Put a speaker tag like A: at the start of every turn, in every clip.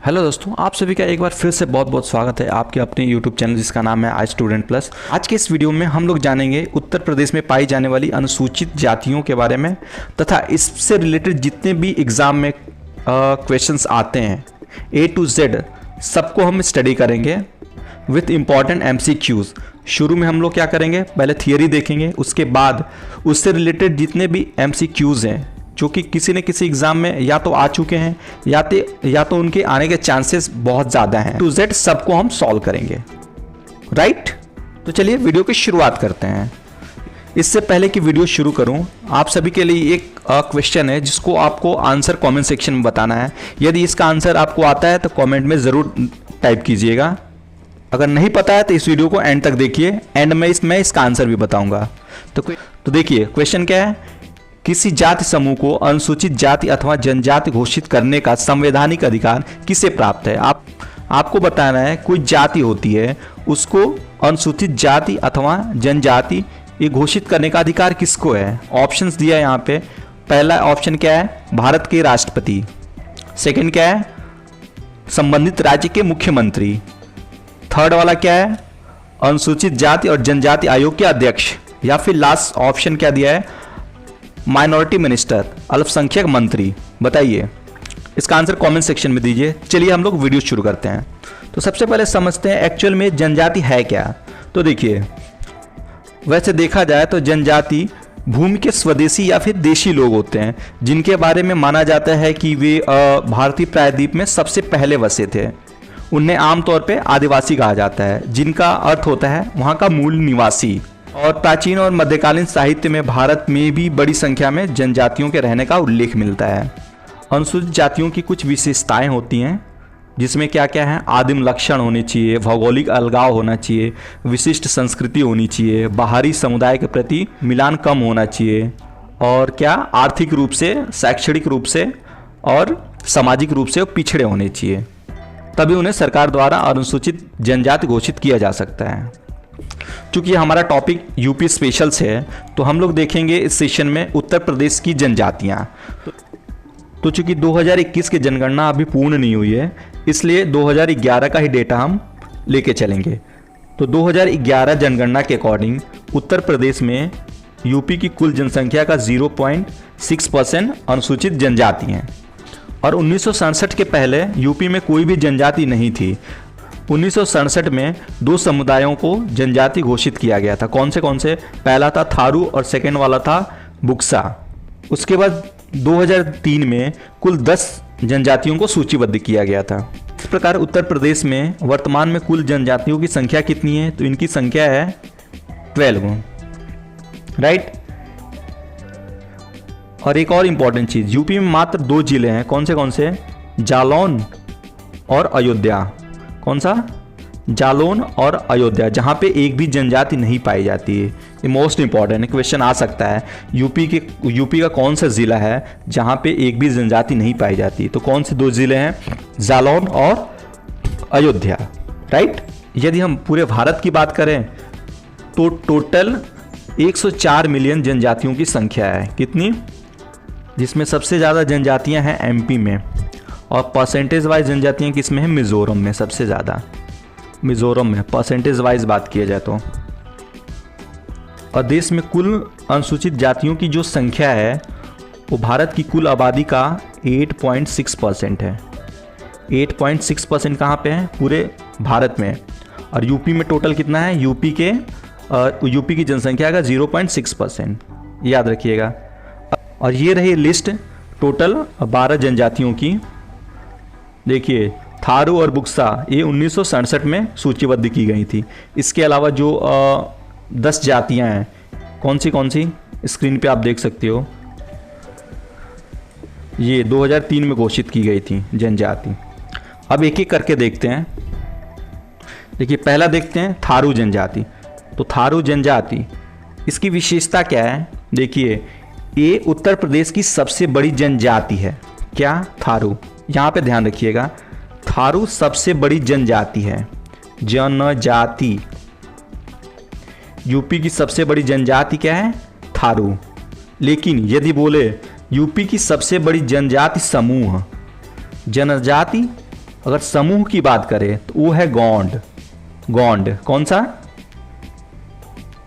A: Hello दोस्तों, आप सभी का एक बार फिर से बहुत बहुत स्वागत है आपके अपने YouTube चैनल जिसका नाम है आई स्टूडेंट प्लस। आज के इस वीडियो में हम लोग जानेंगे उत्तर प्रदेश में पाई जाने वाली अनुसूचित जातियों के बारे में तथा इससे रिलेटेड जितने भी एग्ज़ाम में क्वेश्चंस आते हैं A to Z सबको हम स्टडी करेंगे विथ इम्पॉर्टेंट MCQs। शुरू में हम लोग क्या करेंगे, पहले थियरी देखेंगे, उसके बाद उससे रिलेटेड जितने भी MCQs हैं जो कि किसी न किसी एग्जाम में या तो आ चुके हैं या तो उनके आने के चांसेस बहुत ज़्यादा हैं, टू जेड सबको हम सॉल्व करेंगे। राइट, तो चलिए वीडियो की शुरुआत करते हैं। इससे पहले कि वीडियो शुरू करूं, आप सभी के लिए एक क्वेश्चन है जिसको आपको आंसर कमेंट सेक्शन में बताना है। यदि इसका आंसर आपको आता है तो कमेंट में ज़रूर टाइप कीजिएगा। अगर नहीं पता है तो इस वीडियो को एंड तक देखिए, एंड में इसका आंसर भी बताऊंगा। तो देखिए क्वेश्चन क्या है, किसी जाति समूह को अनुसूचित जाति अथवा जनजाति घोषित करने का संवैधानिक अधिकार किसे प्राप्त है। आपको बताना है कोई जाति होती है उसको अनुसूचित जाति अथवा जनजाति ये घोषित करने का अधिकार किसको है। ऑप्शंस दिया है यहाँ पे। पहला ऑप्शन क्या है, भारत के राष्ट्रपति। सेकंड क्या है, संबंधित राज्य के मुख्यमंत्री। थर्ड वाला क्या है, अनुसूचित जाति और जनजाति आयोग के अध्यक्ष। या फिर लास्ट ऑप्शन क्या दिया है, माइनॉरिटी मिनिस्टर, अल्पसंख्यक मंत्री। बताइए, इसका आंसर कमेंट सेक्शन में दीजिए। चलिए हम लोग वीडियो शुरू करते हैं। तो सबसे पहले समझते हैं एक्चुअल में जनजाति है क्या। तो देखिए, वैसे देखा जाए तो जनजाति भूमि के स्वदेशी या फिर देशी लोग होते हैं जिनके बारे में माना जाता है कि वे भारतीय प्रायद्वीप में सबसे पहले बसे थे। उन्हें आमतौर पर आदिवासी कहा जाता है जिनका अर्थ होता है वहाँ का मूल निवासी। और प्राचीन और मध्यकालीन साहित्य में भारत में भी बड़ी संख्या में जनजातियों के रहने का उल्लेख मिलता है। अनुसूचित जातियों की कुछ विशेषताएं होती हैं जिसमें क्या क्या है, आदिम लक्षण होने चाहिए, भौगोलिक अलगाव होना चाहिए, विशिष्ट संस्कृति होनी चाहिए, बाहरी समुदाय के प्रति मिलान कम होना चाहिए, और क्या आर्थिक रूप से, शैक्षणिक रूप से और सामाजिक रूप से पिछड़े होने चाहिए। तभी उन्हें सरकार द्वारा अनुसूचित जनजाति घोषित किया जा सकता है। चूंकि हमारा टॉपिक यूपी स्पेशल से है तो हम लोग देखेंगे इस सेशन में उत्तर प्रदेश की जनजातियां। तो चूंकि 2021 की जनगणना अभी पूर्ण नहीं हुई है इसलिए 2011 का ही डेटा हम लेके चलेंगे। तो 2011 जनगणना के अकॉर्डिंग उत्तर प्रदेश में यूपी की कुल जनसंख्या का 0.6% अनुसूचित जनजाति हैं। और 1967 के पहले यूपी में कोई भी जनजाति नहीं थी। 1967 में दो समुदायों को जनजाति घोषित किया गया था। कौन से? पहला था थारू और सेकेंड वाला था बुक्सा। उसके बाद 2003 में कुल 10 जनजातियों को सूचीबद्ध किया गया था। इस प्रकार उत्तर प्रदेश में वर्तमान में कुल जनजातियों की संख्या कितनी है, तो इनकी संख्या है 12। राइट। और एक और इंपॉर्टेंट चीज, यूपी में मात्र 2 जिले हैं। कौन से? जालौन और अयोध्या। कौन सा? जालौन और अयोध्या, जहाँ पे एक भी जनजाति नहीं पाई जाती है। ये मोस्ट इंपॉर्टेंट क्वेश्चन आ सकता है, यूपी का कौन सा ज़िला है जहाँ पे एक भी जनजाति नहीं पाई जाती। तो कौन से 2 ज़िले हैं, जालौन और अयोध्या। राइट। यदि हम पूरे भारत की बात करें तो टोटल 104 मिलियन जनजातियों की संख्या है। कितनी? जिसमें सबसे ज़्यादा जनजातियाँ हैं MP में, और परसेंटेज वाइज जनजातियाँ किसमें है, मिज़ोरम में सबसे ज़्यादा। मिज़ोरम में परसेंटेज वाइज बात किया जाए तो। और देश में कुल अनुसूचित जातियों की जो संख्या है वो भारत की कुल आबादी का 8.6% है। 8.6% कहाँ पे है? पूरे भारत में। और यूपी में टोटल कितना है? यूपी की जनसंख्या का 0.6%, याद रखिएगा। और ये रही लिस्ट टोटल 12 जनजातियों की। देखिए, थारू और बुक्सा ये 1967 में सूचीबद्ध की गई थी। इसके अलावा जो 10 जातियां हैं, कौन सी स्क्रीन पे आप देख सकते हो, ये 2003 में घोषित की गई थी जनजाति। अब एक एक करके देखते हैं। देखिए, पहला देखते हैं थारू जनजाति। तो थारू जनजाति, इसकी विशेषता क्या है? देखिए, ये उत्तर प्रदेश की सबसे बड़ी जनजाति है। क्या? थारू। यहाँ पे ध्यान रखिएगा, थारू सबसे बड़ी जनजाति है। जनजाति, यूपी की सबसे बड़ी जनजाति क्या है? थारू। लेकिन यदि बोले यूपी की सबसे बड़ी जनजाति समूह, जनजाति अगर समूह की बात करें तो वो है गोंड। गोंड कौन सा?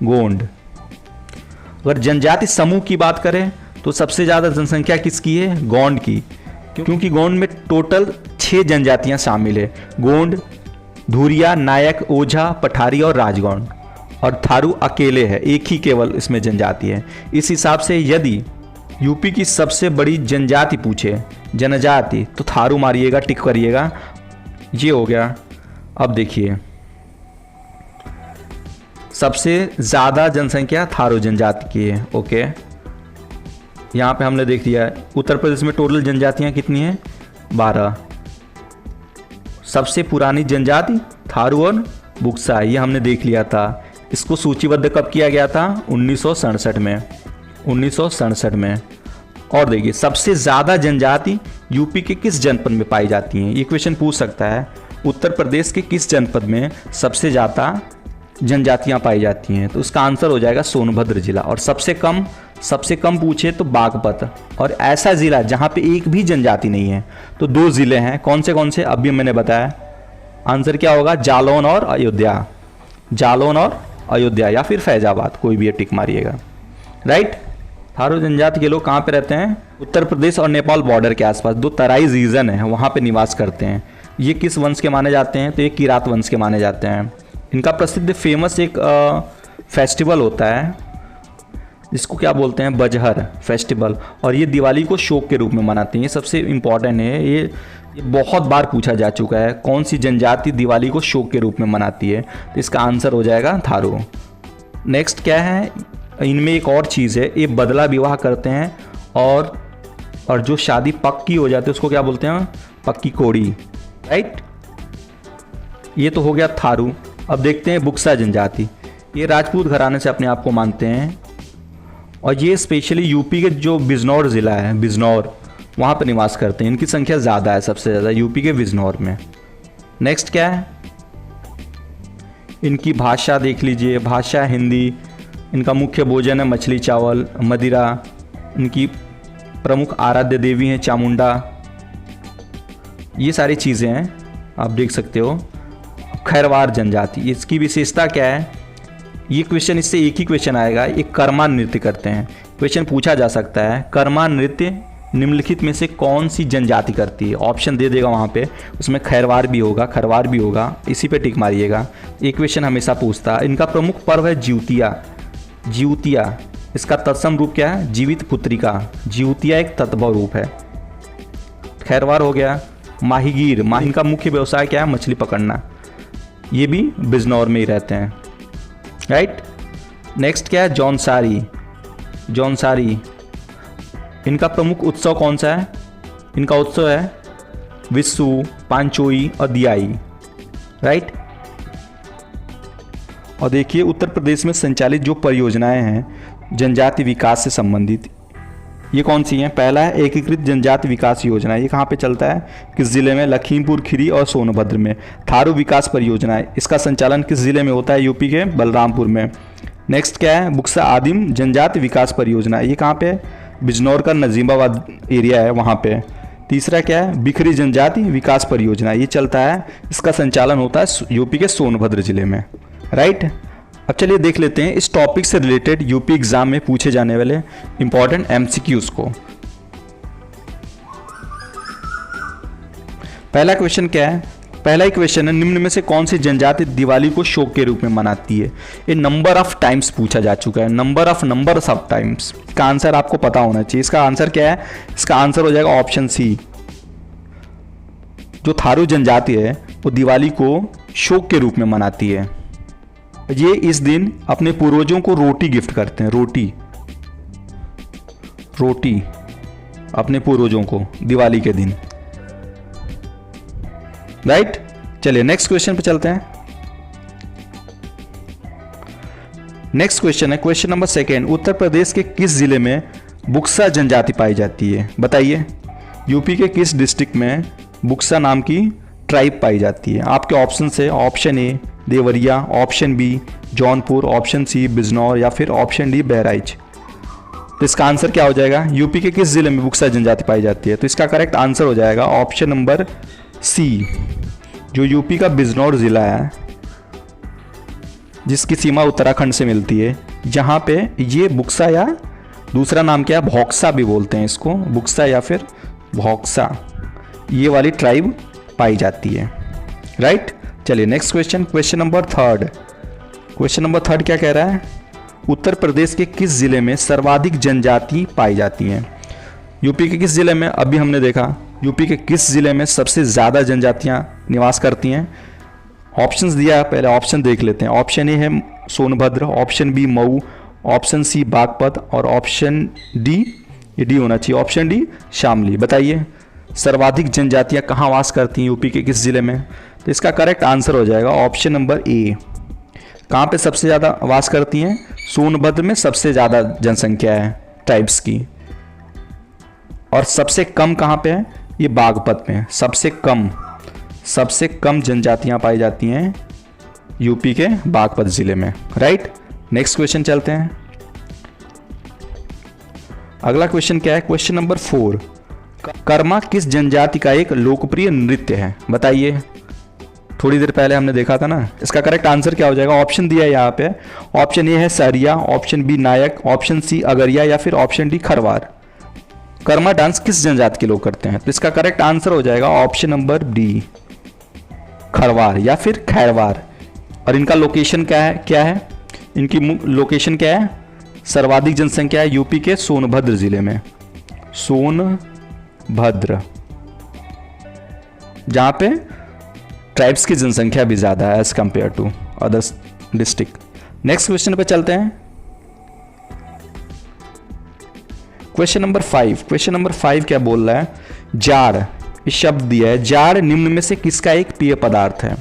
A: गोंड। अगर जनजाति समूह की बात करें तो सबसे ज़्यादा जनसंख्या किसकी है? गोंड की, क्योंकि गोंड में टोटल 6 जनजातियां शामिल है। गोंड, धुरिया, नायक, ओझा, पठारी और राजगौंड। और थारू अकेले है, एक ही केवल इसमें जनजाति है। इस हिसाब से यदि यूपी की सबसे बड़ी जनजाति पूछे, जनजाति, तो थारू मारिएगा, टिक करिएगा। ये हो गया। अब देखिए सबसे ज़्यादा जनसंख्या थारू जनजाति की है। ओके, यहाँ पे हमने देख लिया है। उत्तर प्रदेश में टोटल जनजातियाँ कितनी हैं? 12। सबसे पुरानी जनजाति थारू और बुक्सा, ये हमने देख लिया था। इसको सूचीबद्ध कब किया गया था? 1967 में। 1967 में। और देखिए सबसे ज़्यादा जनजाति यूपी के किस जनपद में पाई जाती हैं? ये क्वेश्चन पूछ सकता है। उत्तर प्रदेश के किस जनपद में सबसे ज़्यादा जनजातियां पाई जाती हैं? तो उसका आंसर हो जाएगा सोनभद्र जिला। और सबसे कम पूछे तो बागपत। और ऐसा ज़िला जहां पे एक भी जनजाति नहीं है तो 2 ज़िले हैं। कौन से? अभी मैंने बताया। आंसर क्या होगा? जालौन और अयोध्या। जालौन और अयोध्या या फिर फैजाबाद, कोई भी टिक मारिएगा। राइट। थारू जनजाति के लोग कहाँ पे रहते हैं? उत्तर प्रदेश और नेपाल बॉर्डर के आसपास 2 तराई रीजन है, वहाँ पे निवास करते हैं। ये किस वंश के माने जाते हैं? तो ये किरात वंश के माने जाते हैं। इनका प्रसिद्ध फेमस एक फेस्टिवल होता है जिसको क्या बोलते हैं? बजहर फेस्टिवल। और ये दिवाली को शोक के रूप में मनाते हैं। ये सबसे इम्पॉर्टेंट है। ये बहुत बार पूछा जा चुका है, कौन सी जनजाति दिवाली को शोक के रूप में मनाती है? तो इसका आंसर हो जाएगा थारू। नेक्स्ट क्या है? इनमें एक और चीज़ है, ये बदला विवाह करते हैं और जो शादी पक्की हो जाती है उसको क्या बोलते हैं? पक्की कोड़ी। राइट। ये तो हो गया थारू। अब देखते हैं बुक्सा जनजाति। ये राजपूत घराने से अपने आप को मानते हैं और ये स्पेशली यूपी के जो बिजनौर ज़िला है, बिजनौर, वहाँ पर निवास करते हैं। इनकी संख्या ज़्यादा है, सबसे ज़्यादा यूपी के बिजनौर में। नेक्स्ट क्या है? इनकी भाषा देख लीजिए। भाषा हिंदी। इनका मुख्य भोजन है मछली, चावल, मदिरा। इनकी प्रमुख आराध्य देवी हैं चामुंडा। ये सारी चीज़ें हैं, आप देख सकते हो। खैरवार जनजाति, इसकी विशेषता क्या है? ये क्वेश्चन, इससे एक ही क्वेश्चन आएगा। ये कर्मा नृत्य करते हैं। क्वेश्चन पूछा जा सकता है, कर्मा नृत्य निम्नलिखित में से कौन सी जनजाति करती है? ऑप्शन दे देगा वहाँ पे, उसमें खैरवार भी होगा, खरवार भी होगा। इसी पे टिक मारिएगा। ये क्वेश्चन हमेशा पूछता है। इनका प्रमुख पर्व है जिउतिया। जिउतिया, इसका तत्सम रूप क्या है? जीवित पुत्रिका। जिउतिया एक तत्भव रूप है। खैरवार हो गया। माहीगीर, इनका मुख्य व्यवसाय क्या है? मछली पकड़ना। ये भी बिजनौर में ही रहते हैं। राइट। नेक्स्ट क्या है? जौनसारी। जौनसारी, इनका प्रमुख उत्सव कौन सा है? इनका उत्सव है विशु, पांचोई और दियाई। राइट। और देखिए उत्तर प्रदेश में संचालित जो परियोजनाएं हैं जनजाति विकास से संबंधित, ये कौन सी हैं? पहला है एकीकृत जनजाति विकास योजना। ये कहाँ पे चलता है? किस ज़िले में? लखीमपुर खीरी और सोनभद्र में। थारू विकास परियोजना है, इसका संचालन किस ज़िले में होता है? यूपी के बलरामपुर में। नेक्स्ट क्या है? बुक्सा आदिम जनजाति विकास परियोजना। ये कहाँ पे? बिजनौर का नजीमाबाद एरिया है, वहाँ पे। तीसरा क्या है? बिखरी जनजाति विकास परियोजना। ये चलता है, इसका संचालन होता है यूपी के सोनभद्र जिले में। राइट। अब चलिए देख लेते हैं इस टॉपिक से रिलेटेड यूपी एग्जाम में पूछे जाने वाले इंपॉर्टेंट एमसीक्यूज को। पहला क्वेश्चन क्या है? पहला ही क्वेश्चन है, निम्न में से कौन सी जनजाति दिवाली को शोक के रूप में मनाती है? ये नंबर ऑफ टाइम्स पूछा जा चुका है। नंबर्स ऑफ टाइम्स का आंसर आपको पता होना चाहिए। इसका आंसर क्या है? इसका आंसर हो जाएगा ऑप्शन सी। जो थारू जनजाति है वो दिवाली को शोक के रूप में मनाती है। ये इस दिन अपने पूर्वजों को रोटी गिफ्ट करते हैं। रोटी अपने पूर्वजों को दिवाली के दिन। राइट। चलिए नेक्स्ट क्वेश्चन पे चलते हैं। नेक्स्ट क्वेश्चन है क्वेश्चन नंबर 2। उत्तर प्रदेश के किस जिले में बुक्सा जनजाति पाई जाती है? बताइए। यूपी के किस डिस्ट्रिक्ट में बुक्सा नाम की ट्राइब पाई जाती है? आपके ऑप्शन है option A Deoria, option B Jaunpur, option C Bijnor या फिर ऑप्शन डी बहराइच। तो इसका आंसर क्या हो जाएगा? यूपी के किस जिले में बुक्सा जनजाति पाई जाती है? तो इसका करेक्ट आंसर हो जाएगा ऑप्शन नंबर सी, जो यूपी का बिजनौर ज़िला है जिसकी सीमा उत्तराखंड से मिलती है, जहाँ पे ये बुक्सा या दूसरा नाम क्या है भौक्सा भी बोलते हैं इसको, बुक्सा या फिर भौक्सा, ये वाली ट्राइब पाई जाती है। राइट। चलिए next question, question number third. Question number third क्या कह रहा है, उत्तर प्रदेश के किस ज़िले में सर्वाधिक जनजाति पाई जाती हैं। यूपी के किस ज़िले में, अभी हमने देखा यूपी के किस ज़िले में सबसे ज़्यादा जनजातियाँ निवास करती हैं। ऑप्शंस दिया है, पहले ऑप्शन देख लेते हैं। ऑप्शन ए है Sonbhadra, option B Mau, option C Baghpat और ऑप्शन डी, ये डी होना चाहिए, ऑप्शन डी शामली। बताइए सर्वाधिक जनजातियाँ कहाँ वास करती हैं यूपी के किस ज़िले में। तो इसका करेक्ट आंसर हो जाएगा ऑप्शन नंबर ए। कहाँ पे सबसे ज़्यादा वास करती हैं, सोनभद्र में सबसे ज़्यादा जनसंख्या है ट्राइब्स की, और सबसे कम कहाँ पे है, ये बागपत में सबसे कम जनजातियाँ पाई जाती हैं यूपी के बागपत ज़िले में। राइट। नेक्स्ट क्वेश्चन चलते हैं। अगला क्वेश्चन क्या है, क्वेश्चन नंबर 4। कर्मा किस जनजाति का एक लोकप्रिय नृत्य है। बताइए, थोड़ी देर पहले हमने देखा था ना। इसका करेक्ट आंसर क्या हो जाएगा, ऑप्शन दिया है यहाँ पे। ऑप्शन ए है सहरिया, ऑप्शन बी नायक, ऑप्शन सी अगरिया या फिर option D Kharwar. Karma dance किस जनजाति के लोग करते हैं, तो इसका करेक्ट आंसर हो जाएगा ऑप्शन नंबर डी खरवार या फिर खैरवार। और इनका लोकेशन क्या है, इनकी लोकेशन क्या है, सर्वाधिक जनसंख्या है यूपी के सोनभद्र जिले में, सोनभद्र, जहां पे ट्राइब्स की जनसंख्या भी ज़्यादा है as compare to others district. Next question पे चलते हैं। Question number 5। क्वेश्चन नंबर 5 क्या बोल रहा है, जाड़, इस शब्द दिया है, जाड़ निम्न में से किसका एक पेय पदार्थ है।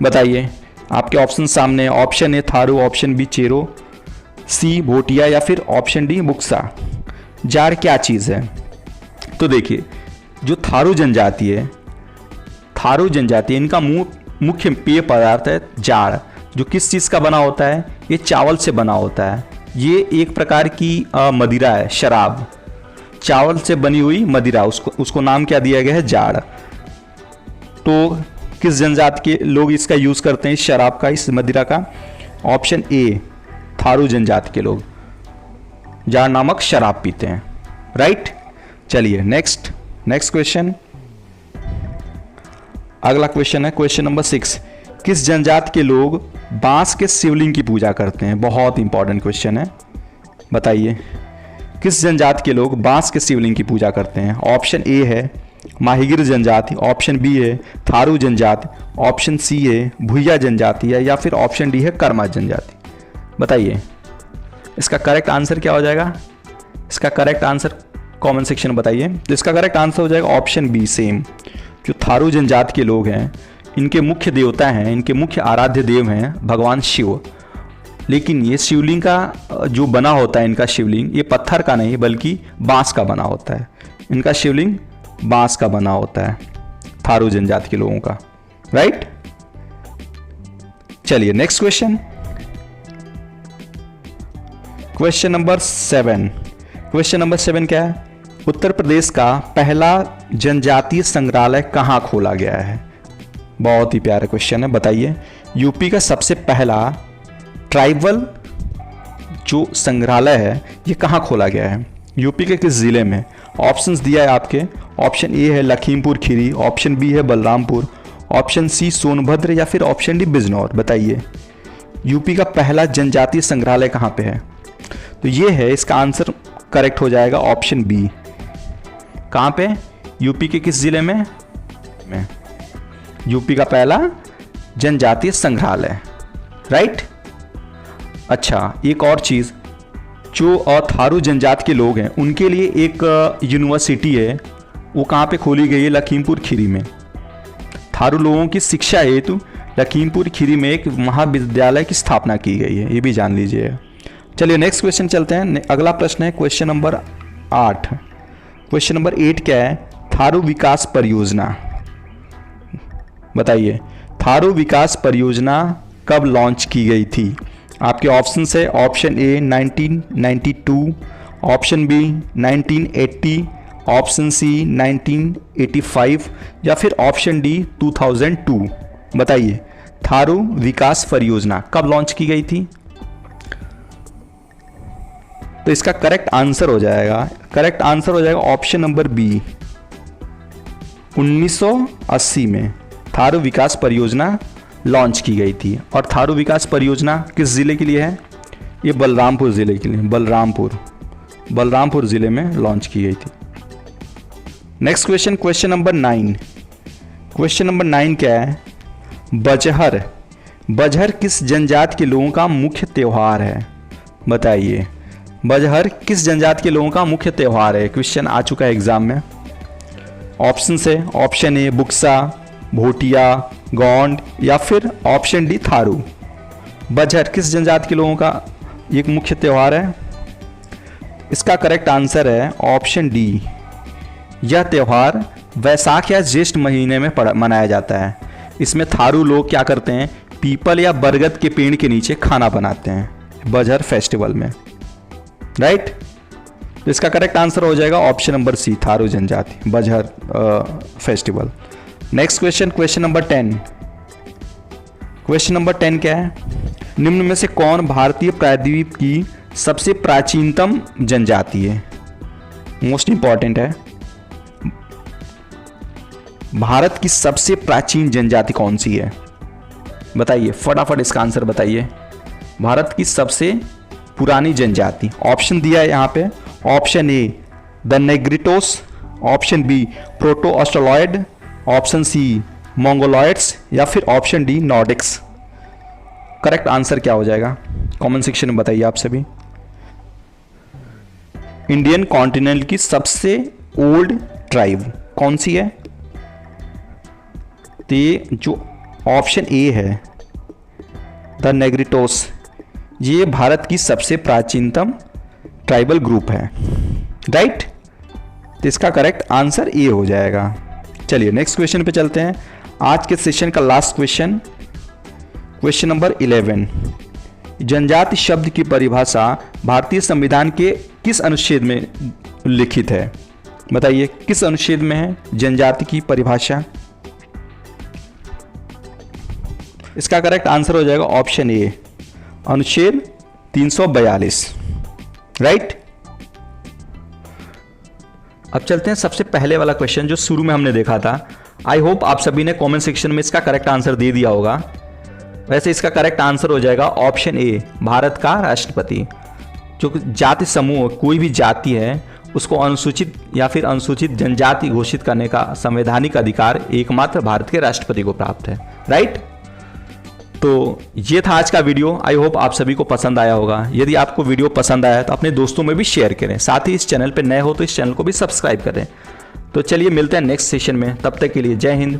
A: बताइए, आपके ऑप्शन सामने है। Option A Tharu, option B Chero, C Bhotia या फिर ऑप्शन डी बुक्सा। जाड़ क्या चीज़ है, तो देखिए जो थारू जनजाति है, इनका मुख्य पेय पदार्थ है जाड़, जो किस चीज़ का बना होता है, ये चावल से बना होता है। ये एक प्रकार की मदिरा है, शराब, चावल से बनी हुई मदिरा, उसको नाम क्या दिया गया है, जाड़। तो किस जनजाति के लोग इसका यूज़ करते हैं, इस शराब का, इस मदिरा का। ऑप्शन ए थारू जनजाति के लोग जाड़ नामक शराब पीते हैं। राइट। चलिए नेक्स्ट क्वेश्चन। अगला क्वेश्चन है क्वेश्चन नंबर 6। किस जनजाति के लोग बांस के शिवलिंग की पूजा करते हैं। बहुत इंपॉर्टेंट क्वेश्चन है। बताइए किस जनजाति के लोग बांस के शिवलिंग की पूजा करते हैं। ऑप्शन ए है माहीगिर जनजाति, ऑप्शन बी है थारू जनजाति, ऑप्शन सी है भुइया जनजाति या फिर ऑप्शन डी है कर्मा जनजाति। बताइए इसका करेक्ट आंसर क्या हो जाएगा। इसका करेक्ट आंसर कमेंट सेक्शन में बताइए। तो इसका करेक्ट आंसर हो जाएगा ऑप्शन बी सेम। जो थारू जनजाति के लोग हैं, इनके मुख्य देवता हैं, इनके मुख्य आराध्य देव हैं भगवान शिव। लेकिन ये शिवलिंग का जो बना होता है, इनका शिवलिंग ये पत्थर का नहीं बल्कि बांस का बना होता है। इनका शिवलिंग बांस का बना होता है थारू जनजाति के लोगों का। राइट। चलिए next question, question number 7। Question number 7 क्या है, उत्तर प्रदेश का पहला जनजातीय संग्रहालय कहाँ खोला गया है। बहुत ही प्यारा क्वेश्चन है। बताइए यूपी का सबसे पहला ट्राइबल जो संग्रहालय है ये कहाँ खोला गया है, यूपी के किस ज़िले में। ऑप्शंस दिया है आपके। ऑप्शन ए है लखीमपुर खीरी, ऑप्शन बी है बलरामपुर, ऑप्शन सी सोनभद्र या फिर ऑप्शन डी बिजनौर। बताइए यूपी का पहला जनजातीय संग्रहालय कहाँ पे है। तो ये है, इसका आंसर करेक्ट हो जाएगा ऑप्शन बी। कहाँ पे, यूपी के किस ज़िले में, यूपी का पहला जनजातीय संग्रहालय। राइट। अच्छा एक और चीज़, जो थारू जनजाति के लोग हैं उनके लिए एक यूनिवर्सिटी है, वो कहाँ पे खोली गई है, लखीमपुर खीरी में। थारू लोगों की शिक्षा हेतु लखीमपुर खीरी में एक महाविद्यालय की स्थापना की गई है, ये भी जान लीजिए। चलिए नेक्स्ट क्वेश्चन चलते हैं। अगला प्रश्न है क्वेश्चन नंबर 8। क्वेश्चन नंबर 8 क्या है, थारू विकास परियोजना। बताइए थारू विकास परियोजना कब लॉन्च की गई थी। आपके ऑप्शन है option A 1992, option B 1980, option C 1985 या फिर ऑप्शन डी 2002? बताइए, थारू विकास परियोजना कब लॉन्च की गई थी? तो इसका करेक्ट आंसर हो जाएगा ऑप्शन नंबर बी, 1980 में थारू विकास परियोजना लॉन्च की गई थी। और थारू विकास परियोजना किस ज़िले के लिए है? ये बलरामपुर ज़िले के लिए, बलरामपुर ज़िले में लॉन्च की गई थी। Next question, question number 9। Question number 9 क्या है? बजहर किस जनजाति के लोगों का मुख्य त्यौहार है? बताइए, बजहर किस जनजाति के लोगों का मुख्य त्यौहार है? क्वेश्चन आ चुका है एग्जाम में। ऑप्शन से, ऑप्शन ए बुक्सा, भोटिया, गोंड या फिर ऑप्शन डी थारू। बजहर किस जनजाति के लोगों का एक मुख्य त्यौहार है? इसका करेक्ट आंसर है ऑप्शन डी। यह त्यौहार वैसाख या ज्येष्ठ महीने में मनाया जाता है। इसमें थारू लोग क्या करते हैं? पीपल या बरगद के पेड़ के नीचे खाना बनाते हैं बजहर फेस्टिवल में, राइट। तो इसका करेक्ट आंसर हो जाएगा ऑप्शन नंबर सी, थारू जनजाति Bajhar festival. Next question, question number 10। Question number 10 क्या है? निम्न में से कौन भारतीय प्रायद्वीप की सबसे प्राचीनतम जनजाति है? मोस्ट इंपॉर्टेंट है। भारत की सबसे प्राचीन जनजाति कौन सी है? बताइए, फटाफट इसका आंसर बताइए। भारत की सबसे पुरानी जनजाति, ऑप्शन दिया है यहाँ पे। Option A the Negritos, option B Proto Australoid, option C Mongoloids या फिर option D Nordics. Correct answer क्या हो जाएगा? कमेंट सेक्शन में बताइए आप सभी। इंडियन कॉन्टिनेंट की सबसे ओल्ड ट्राइब कौन सी है? तो ये जो ऑप्शन ए है द नेग्रिटोस, ये भारत की सबसे प्राचीनतम ट्राइबल ग्रुप है, राइट। तो इसका करेक्ट आंसर ए हो जाएगा। चलिए नेक्स्ट क्वेश्चन पे चलते हैं। आज के सेशन का लास्ट क्वेश्चन, क्वेश्चन नंबर 11। जनजाति शब्द की परिभाषा भारतीय संविधान के किस अनुच्छेद में उल्लिखित है? बताइए, किस अनुच्छेद में है जनजाति की परिभाषा? इसका करेक्ट आंसर हो जाएगा ऑप्शन ए, अनुच्छेद 342, राइट। अब चलते हैं सबसे पहले वाला क्वेश्चन जो शुरू में हमने देखा था। आई होप आप सभी ने कमेंट सेक्शन में इसका करेक्ट आंसर दे दिया होगा। वैसे इसका करेक्ट आंसर हो जाएगा ऑप्शन ए, भारत का राष्ट्रपति। जो जाति समूह, कोई भी जाति है, उसको अनुसूचित या फिर अनुसूचित जनजाति घोषित करने का संवैधानिक अधिकार एकमात्र भारत के राष्ट्रपति को प्राप्त है, राइट। तो ये था आज का वीडियो। आई होप आप सभी को पसंद आया होगा। यदि आपको वीडियो पसंद आया तो अपने दोस्तों में भी शेयर करें। साथ ही इस चैनल पर नए हो तो इस चैनल को भी सब्सक्राइब करें। तो चलिए मिलते हैं नेक्स्ट सेशन में, तब तक के लिए जय हिंद।